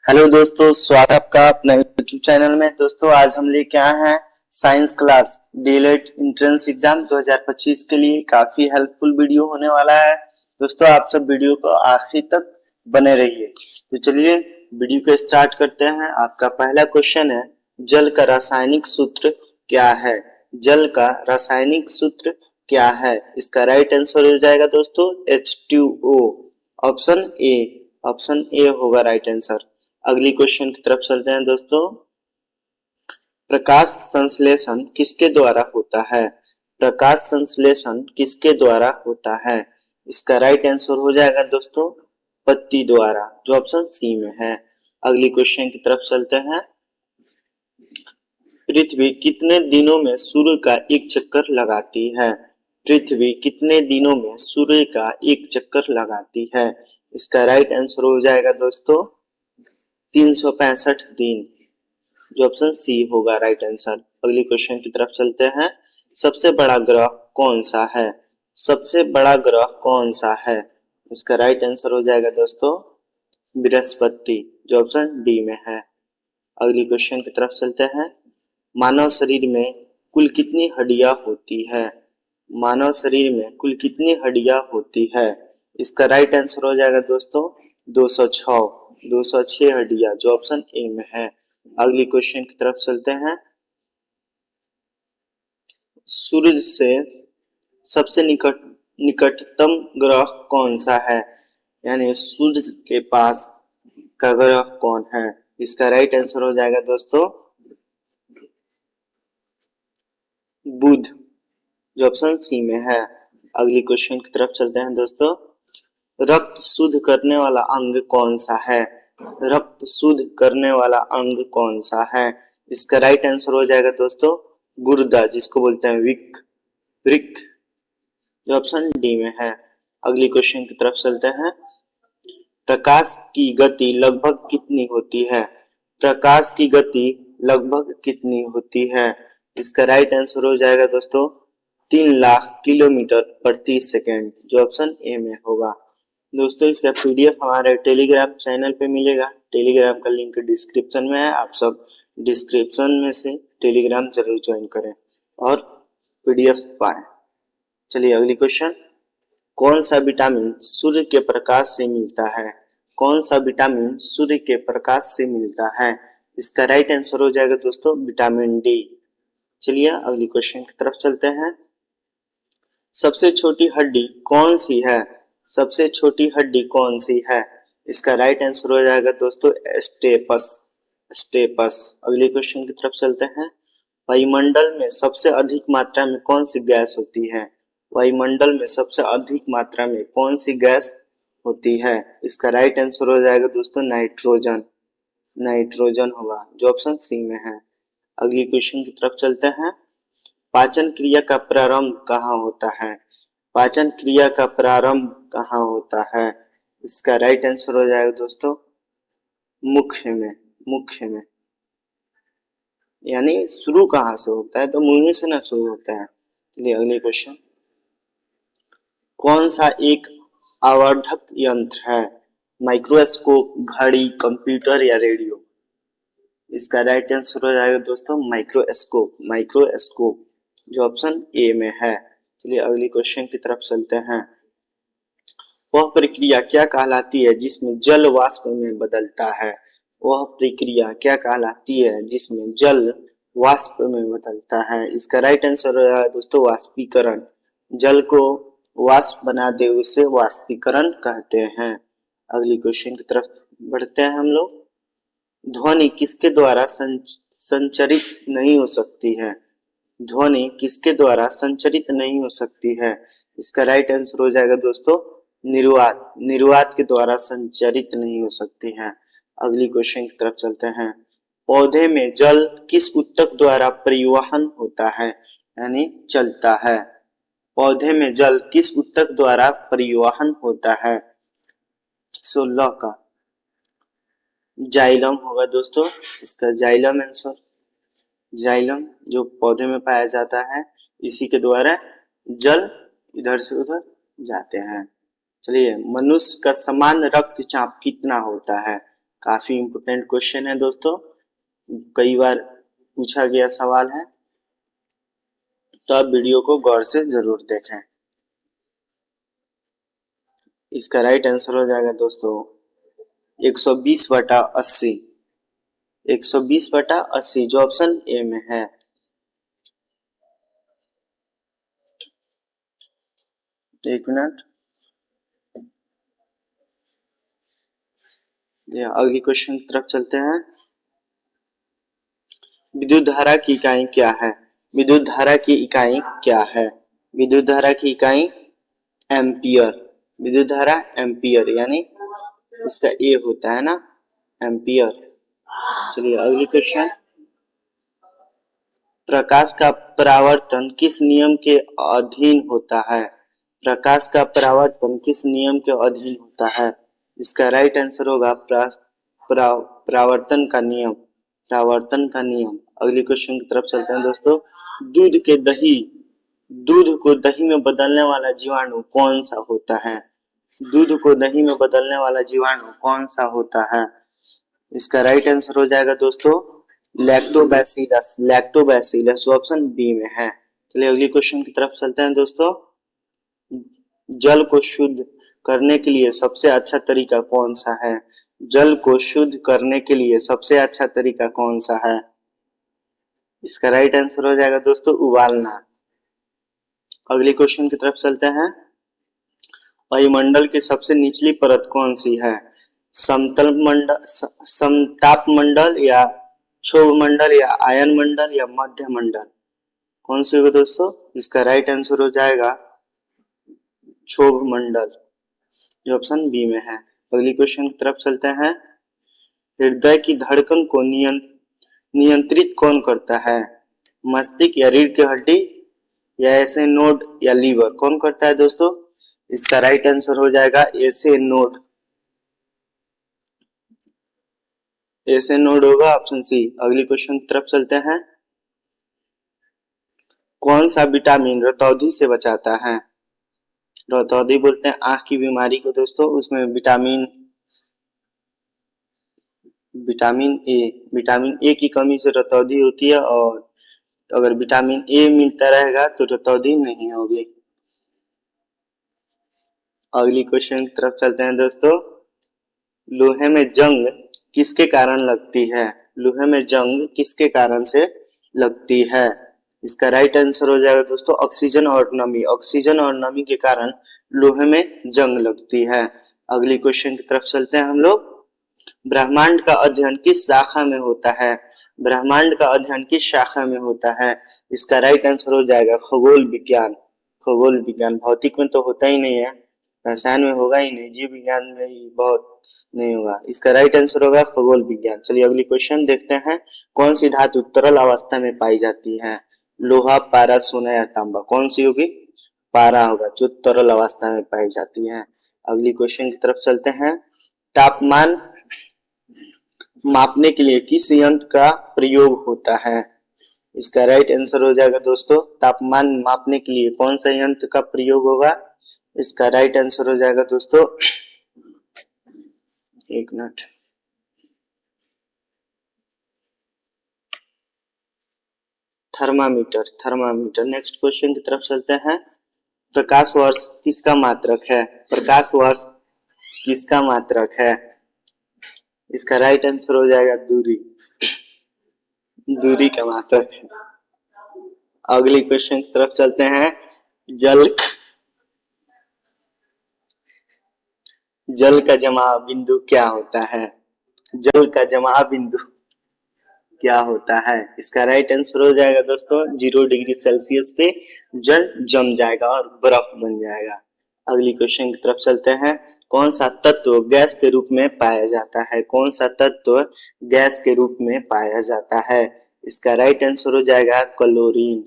Hello दोस्तों, स्वागत है आपका अपने यूट्यूब चैनल में। दोस्तों आज हम लेके आए हैं science class DElEd entrance exam 2025 के लिए काफी हेल्पफुल वीडियो होने वाला है। दोस्तों आप सब वीडियो को आखिरी तक बने रहिए। तो चलिए वीडियो को स्टार्ट करते हैं। आपका पहला क्वेश्चन है, जल का रासायनिक सूत्र क्या है? जल का रासायनिक सूत्र क्या है? इसका राइट आंसर हो जाएगा दोस्तों H2O। ऑप्शन ए होगा राइट आंसर। अगली क्वेश्चन की तरफ चलते हैं दोस्तों। प्रकाश संश्लेषण किसके द्वारा होता है? प्रकाश संश्लेषण किसके द्वारा होता है? इसका राइट आंसर हो जाएगा दोस्तों बत्ती द्वारा, जो ऑप्शन सी में है। अगली क्वेश्चन की तरफ चलते हैं। पृथ्वी कितने दिनों में सूर्य का एक चक्कर लगाती है? पृथ्वी कितने दिनों में सूर्य का एक चक्कर लगाती है? इसका राइट आंसर हो जाएगा दोस्तों 365 दिन, जो ऑप्शन सी होगा राइट आंसर। अगली क्वेश्चन की तरफ चलते हैं। सबसे बड़ा ग्रह कौन सा है? सबसे बड़ा ग्रह कौन सा है? इसका राइट आंसर हो जाएगा दोस्तों बृहस्पति, जो ऑप्शन डी में है। अगली क्वेश्चन की तरफ चलते हैं। मानव शरीर में कुल कितनी हड्डियां होती है? मानव शरीर में कुल कितनी हड्डियां होती है? इसका राइट आंसर हो जाएगा दोस्तों 206 हड्डियां, जो ऑप्शन ए में है। अगली क्वेश्चन की तरफ चलते हैं। सूरज से सबसे निकटतम ग्रह कौन सा है? यानी सूरज के पास का ग्रह कौन है? इसका राइट आंसर हो जाएगा दोस्तों बुध, जो ऑप्शन सी में है। अगली क्वेश्चन की तरफ चलते हैं दोस्तों। रक्त शुद्ध करने वाला अंग कौन सा है? रक्त शुद्ध करने वाला अंग कौन सा है? इसका राइट आंसर हो जाएगा दोस्तों गुर्दा, जिसको बोलते हैं वृक्क, जो ऑप्शन डी में है। अगली क्वेश्चन की तरफ चलते हैं। प्रकाश की गति लगभग कितनी होती है? प्रकाश की गति लगभग कितनी होती है? इसका राइट आंसर हो जाएगा दोस्तों 3 लाख किलोमीटर प्रति सेकेंड, जो ऑप्शन ए में होगा। दोस्तों इसका पीडीएफ हमारे टेलीग्राम चैनल पे मिलेगा। टेलीग्राम का लिंक डिस्क्रिप्शन में है, आप सब डिस्क्रिप्शन में से टेलीग्राम जरूर ज्वाइन करें और पीडीएफ पाएं। चलिए अगली क्वेश्चन। कौन सा विटामिन सूर्य के प्रकाश से मिलता है? कौन सा विटामिन सूर्य के प्रकाश से मिलता है? इसका राइट आंसर हो जाएगा दोस्तों विटामिन डी। चलिए अगली क्वेश्चन की तरफ चलते हैं। सबसे छोटी हड्डी कौन सी है? सबसे छोटी हड्डी कौन सी है? इसका राइट आंसर हो जाएगा दोस्तों स्टेपस। अगले क्वेश्चन की तरफ चलते हैं। वायुमंडल में सबसे अधिक मात्रा में कौन सी गैस होती है? वायुमंडल में सबसे अधिक मात्रा में कौन सी गैस होती है? इसका राइट आंसर हो जाएगा दोस्तों नाइट्रोजन होगा, जो ऑप्शन सी में है। अगली क्वेश्चन की तरफ चलते हैं। पाचन क्रिया का प्रारंभ कहाँ होता है? पाचन क्रिया का प्रारंभ कहाँ होता है? इसका राइट आंसर हो जाएगा दोस्तों मुख्य में। यानी शुरू कहाँ से होता है? तो मुंह से ना शुरू होता है। चलिए अगले क्वेश्चन। कौन सा एक आवर्धक यंत्र है? माइक्रोस्कोप, घड़ी, कंप्यूटर या रेडियो? इसका राइट आंसर हो जाएगा दोस्तों माइक्रोस्कोप, जो ऑप्शन ए में है। चलिए अगली क्वेश्चन की तरफ चलते हैं। वह प्रक्रिया क्या कहलाती है जिसमें जल वाष्प में बदलता है? वह प्रक्रिया क्या कहलाती है जिसमें जल वाष्प में बदलता है? इसका राइट आंसर हो जाएगा दोस्तों वाष्पीकरण। जल को वाष्प बना दे उसे वाष्पीकरण कहते हैं। अगली क्वेश्चन की तरफ बढ़ते हैं हम लोग। ध्वनि किसके द्वारा संचरित नहीं हो सकती है? ध्वनि किसके द्वारा संचरित नहीं हो सकती है? इसका राइट आंसर हो जाएगा दोस्तों निर्वात के द्वारा संचरित नहीं हो सकती है। अगली क्वेश्चन की तरफ चलते हैं। पौधे में जल किस ऊतक द्वारा परिवहन होता है? यानी चलता है। पौधे में जल किस ऊतक द्वारा परिवहन होता है? 16 का जाइलम होगा दोस्तों। इसका जाइलम आंसर, जाइलम जो पौधे में पाया जाता है, इसी के द्वारा जल इधर से उधर जाते हैं। चलिए मनुष्य का सामान्य रक्तचाप कितना होता है? काफी इंपोर्टेंट क्वेश्चन है दोस्तों, कई बार पूछा गया सवाल है, तो आप वीडियो को गौर से जरूर देखें। इसका राइट आंसर हो जाएगा दोस्तों 120/80। 120/80 जो ऑप्शन ए में है। एक मिनट, अगली क्वेश्चन की तरफ चलते हैं। विद्युत धारा की इकाई क्या है? विद्युत धारा की इकाई क्या है? विद्युत धारा की इकाई एम्पियर। विद्युत धारा एम्पियर, यानी इसका ए होता है ना, एम्पियर। चलिए अगली क्वेश्चन। प्रकाश का परावर्तन किस नियम के अधीन होता है? प्रकाश का परावर्तन किस नियम के अधीन होता है? इसका राइट आंसर होगा परावर्तन का नियम। परावर्तन का नियम। अगली क्वेश्चन की तरफ चलते हैं दोस्तों। दूध को दही में बदलने वाला जीवाणु कौन सा होता है? दूध को दही में बदलने वाला जीवाणु कौन सा होता है? इसका राइट आंसर हो जाएगा दोस्तों लैक्टोबैसिलस। लैक्टोबैसिलस जो ऑप्शन बी में है। चलिए अगली क्वेश्चन की तरफ चलते हैं दोस्तों। जल को शुद्ध करने के लिए सबसे अच्छा तरीका कौन सा है? जल को शुद्ध करने के लिए सबसे अच्छा तरीका कौन सा है? इसका राइट आंसर हो जाएगा दोस्तों उबालना। अगली क्वेश्चन की तरफ चलते हैं। वायुमंडल की सबसे निचली परत कौन सी है? समतल मंडल, समताप मंडल, या क्षोभ मंडल, या आयन मंडल, या मध्य मंडल? कौन सी होगा दोस्तों? इसका राइट आंसर हो जाएगा क्षोभ मंडल, जो ऑप्शन बी में है। अगली क्वेश्चन की तरफ चलते हैं। हृदय की धड़कन को नियंत्रित कौन करता है? मस्तिष्क, या रीढ़ की हड्डी, या ऐसे नोड, या लीवर? कौन करता है दोस्तों? इसका राइट आंसर हो जाएगा ऐसे नोड। ऐसे नोड होगा ऑप्शन सी। अगली क्वेश्चन की तरफ चलते हैं। कौन सा विटामिन रतौंधी से बचाता है? रतौंधी बोलते हैं आंख की बीमारी को दोस्तों। उसमें विटामिन विटामिन ए की कमी से रतौंधी होती है, और अगर विटामिन ए मिलता रहेगा तो रतौंधी नहीं होगी। अगली क्वेश्चन की तरफ चलते हैं दोस्तों। लोहे में जंग किसके कारण लगती है? लोहे में जंग किसके कारण से लगती है? इसका राइट आंसर हो जाएगा दोस्तों ऑक्सीजन और नमी। ऑक्सीजन और नमी के कारण लोहे में जंग लगती है। अगली क्वेश्चन की तरफ चलते हैं हम लोग। ब्रह्मांड का अध्ययन किस शाखा में होता है? ब्रह्मांड का अध्ययन किस शाखा में होता है? इसका राइट आंसर हो जाएगा खगोल विज्ञान। खगोल विज्ञान। भौतिक में तो होता ही नहीं है, रसायन में होगा ही नहीं, जीव विज्ञान में ही बहुत नहीं होगा। इसका राइट आंसर होगा खगोल विज्ञान। चलिए अगली क्वेश्चन देखते हैं। कौन सी धातु तरल अवस्था में पाई जाती है? लोहा, पारा, सोना, या तांबा? कौन सी होगी? पारा होगा, जो तरल अवस्था में पाई जाती है। अगली क्वेश्चन की तरफ चलते हैं। तापमान मापने के लिए किस यंत्र का प्रयोग होता है? इसका राइट आंसर हो जाएगा दोस्तों तापमान मापने के लिए कौन सा यंत्र का प्रयोग होगा? इसका राइट आंसर हो जाएगा दोस्तों, एक minute, thermometer. Thermometer. Next question की तरफ चलते हैं। प्रकाश वर्ष किसका मात्रक है? प्रकाश वर्ष किसका मात्रक है? इसका राइट आंसर हो जाएगा दूरी। दूरी का मात्रक है। अगली क्वेश्चन की तरफ चलते हैं। जल का जमाव बिंदु क्या होता है? जल का जमाव बिंदु क्या होता है? इसका राइट आंसर हो जाएगा दोस्तों 0 डिग्री सेल्सियस पे जल जम जाएगा और बर्फ बन जाएगा। अगली क्वेश्चन की तरफ चलते हैं। कौन सा तत्व गैस के रूप में पाया जाता है? कौन सा तत्व गैस के रूप में पाया जाता है? इसका राइट आंसर हो जाएगा क्लोरीन।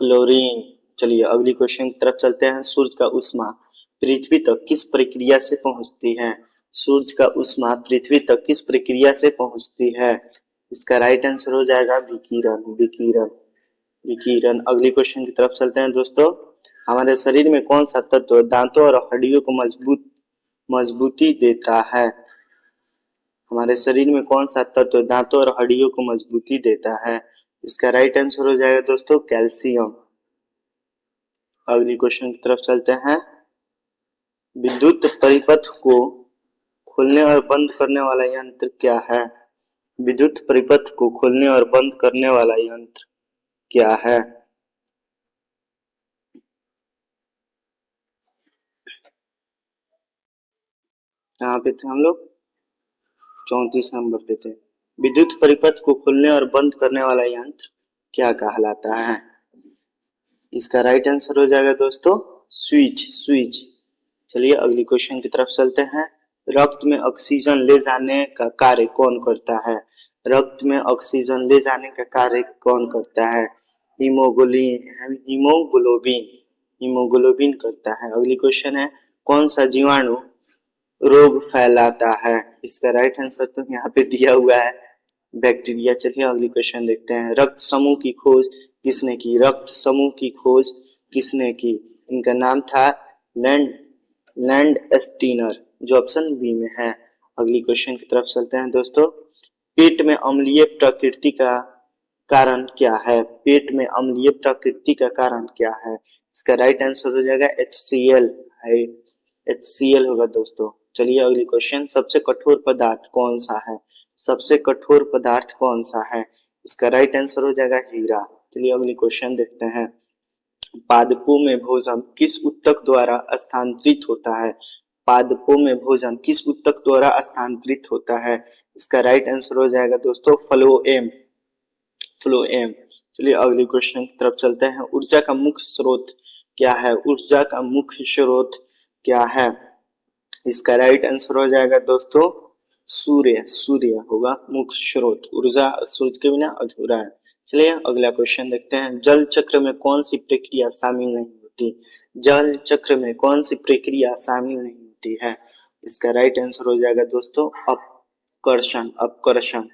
क्लोरीन। चलिए अगली क्वेश्चन की तरफ चलते हैं। सूर्य का ऊष्मा पृथ्वी तक किस प्रक्रिया से पहुंचती है? सूर्य का ऊष्मा पृथ्वी तक किस प्रक्रिया से पहुंचती है? इसका राइट आंसर हो जाएगा विकिरण। विकिरण। विकिरण। अगली क्वेश्चन की तरफ चलते हैं दोस्तों। हमारे शरीर में कौन सा तत्व दांतों और हड्डियों को मजबूती देता है? हमारे शरीर में कौन सा तत्व दांतों और हड्डियों को मजबूती देता है? इसका राइट आंसर हो जाएगा दोस्तों कैल्शियम। अगली क्वेश्चन की तरफ चलते हैं। विद्युत परिपथ को खोलने और बंद करने वाला यंत्र क्या है? विद्युत परिपथ को खोलने और बंद करने वाला यंत्र क्या है? यहाँ पे थे हम लोग 34 नंबर पे थे। विद्युत परिपथ को खोलने और बंद करने वाला यंत्र क्या कहलाता है? इसका राइट आंसर हो जाएगा दोस्तों स्विच। स्विच। चलिए अगली क्वेश्चन की तरफ चलते हैं। रक्त में ऑक्सीजन ले जाने का कार्य कौन करता है? रक्त में ऑक्सीजन ले जाने का कार्य कौन करता है? हीमोग्लोबिन। हीमोग्लोबिन करता है। अगली क्वेश्चन है कौन सा जीवाणु रोग फैलाता है? इसका राइट आंसर तो यहाँ पे दिया हुआ है बैक्टीरिया। चलिए अगली क्वेश्चन देखते हैं। रक्त समूह की खोज किसने की? रक्त समूह की खोज किसने की? इनका नाम था लैंड स्टीनर, जो ऑप्शन बी में है। अगली क्वेश्चन की तरफ चलते हैं दोस्तों। पेट में अम्लीय प्रकृति का कारण क्या है? पेट में अम्लीय प्रकृति का कारण क्या है? इसका राइट आंसर हो जाएगा HCl है। HCl होगा दोस्तों। चलिए अगली क्वेश्चन। सबसे कठोर पदार्थ कौन सा है? सबसे कठोर पदार्थ कौन सा है? इसका राइट आंसर हो जाएगा हीरा। चलिए अगली क्वेश्चन देखते हैं। पादपों में भोजन किस ऊतक द्वारा स्थानांतरित होता है? पादपों में भोजन किस ऊतक द्वारा स्थानांतरित होता है? इसका राइट आंसर हो जाएगा दोस्तों फ्लोएम। फ्लोएम। चलिए अगले क्वेश्चन की तरफ चलते हैं। ऊर्जा का मुख्य स्रोत क्या है? ऊर्जा का मुख्य स्रोत क्या है? इसका राइट आंसर हो जाएगा दोस्तों सूर्य। सूर्य होगा मुख्य स्रोत। ऊर्जा सूरज के बिना अधूरा है। चलिए अगला क्वेश्चन देखते हैं। जल चक्र में कौन सी प्रक्रिया शामिल नहीं होती? जल चक्र में कौन सी प्रक्रिया शामिल नहीं होती है? इसका राइट आंसर हो जाएगा दोस्तों अपकर्षण। अपकर्षण।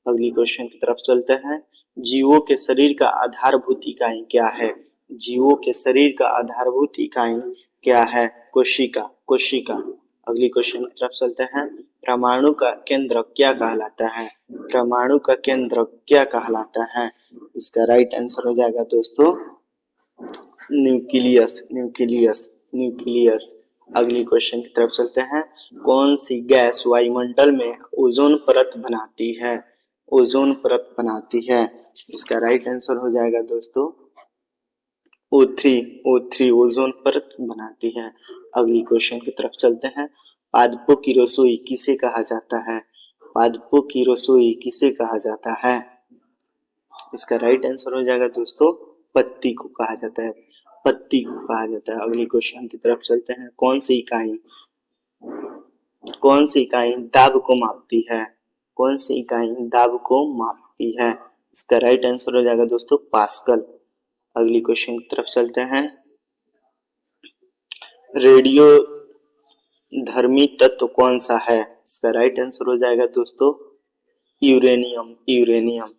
अगली क्वेश्चन की तरफ चलते हैं। जीवों के शरीर का आधारभूत इकाई क्या है? जीवों के शरीर का आधारभूत इकाई क्या है? कोशिका। कोशिका। अगली क्वेश्चन की तरफ चलते हैं। परमाणु का केंद्र क्या कहलाता है? परमाणु का केंद्र क्या कहलाता है? इसका राइट आंसर हो जाएगा दोस्तों न्यूक्लियस। न्यूक्लियस। न्यूक्लियस। अगली क्वेश्चन की तरफ चलते हैं। कौन सी गैस वायुमंडल में ओजोन परत बनाती है? ओजोन परत बनाती है। इसका राइट आंसर हो जाएगा दोस्तों O3। O3 ओजोन परत बनाती है। अगली क्वेश्चन की तरफ चलते हैं। पादपों की रसोई किसे कहा जाता है? पादपों की रसोई किसे कहा जाता है? इसका राइट आंसर हो जाएगा दोस्तों पत्ती को कहा जाता है। पत्ती को कहा जाता है। अगली क्वेश्चन की तरफ चलते हैं। कौन सी इकाई दाब को मापती है? कौन सी इकाई दाब को मापती है? इसका राइट आंसर हो जाएगा दोस्तों पास्कल। अगली क्वेश्चन की तरफ चलते हैं। रेडियो धर्मी तत्व कौन सा है? इसका राइट आंसर हो जाएगा दोस्तों यूरेनियम। यूरेनियम।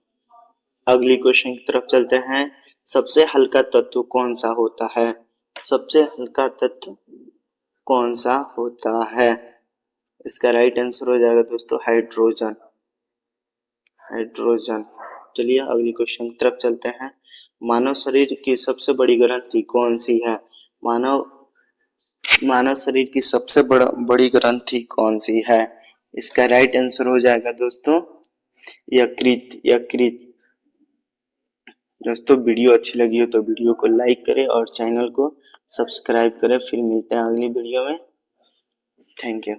अगली क्वेश्चन की तरफ चलते हैं। सबसे हल्का तत्व कौन सा होता है? सबसे हल्का तत्व कौन सा होता है? इसका राइट आंसर हो जाएगा दोस्तों हाइड्रोजन। हाइड्रोजन। चलिए अगली क्वेश्चन की तरफ चलते हैं। मानव शरीर की सबसे बड़ी ग्रंथि कौन सी है? मानव शरीर की सबसे बड़ी ग्रंथि कौन सी है? इसका राइट आंसर हो जाएगा दोस्तों यकृत। यकृत। दोस्तों वीडियो अच्छी लगी हो तो वीडियो को लाइक करें और चैनल को सब्सक्राइब करें। फिर मिलते हैं अगली वीडियो में। Thank you.